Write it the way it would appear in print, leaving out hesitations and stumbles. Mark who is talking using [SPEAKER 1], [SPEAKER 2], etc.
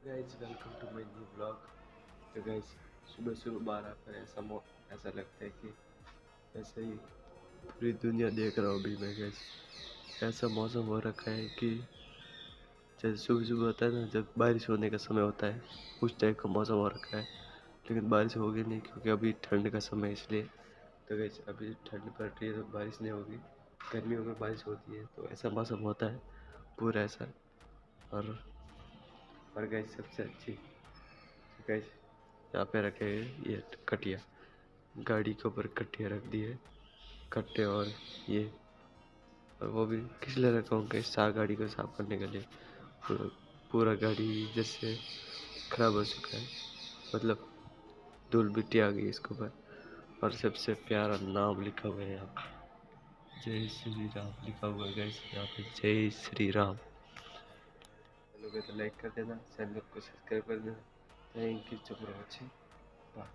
[SPEAKER 1] Guys welcome to my new blog. तो guys सुबह सुबह 12 पर ऐसा लगता है कि ऐसे ही पूरी दुनिया देख रहा हूँ अभी मैं। गाइज ऐसा मौसम हो रखा है कि जैसे सुबह सुबह होता है ना, जब बारिश होने का समय होता है उस टाइप का मौसम हो रखा है। लेकिन बारिश होगी नहीं क्योंकि अभी ठंड का समय है, इसलिए। तो गाइज अभी ठंड पड़ रही है तो बारिश नहीं होगी। गर्मियों में बारिश होती है तो ऐसा मौसम होता है पूरा ऐसा। और गाइज सबसे अच्छी गाइज यहाँ पे रखे हैं ये कटिया, गाड़ी के ऊपर कटिया रख दी है, कट्टे। और ये और वो भी किस लिए रखा हूँ कि गाड़ी को साफ करने के लिए। पूरा गाड़ी जैसे खराब हो चुका है, मतलब धूल मिट्टी आ गई इसके ऊपर। और सबसे प्यारा नाम लिखा हुआ है यहाँ पे, जय श्री राम लिखा हुआ है यहाँ पे, जय श्री राम। चलो तो लाइक कर देना, चैनल को सब्सक्राइब कर देना। Thank you so much. Bye.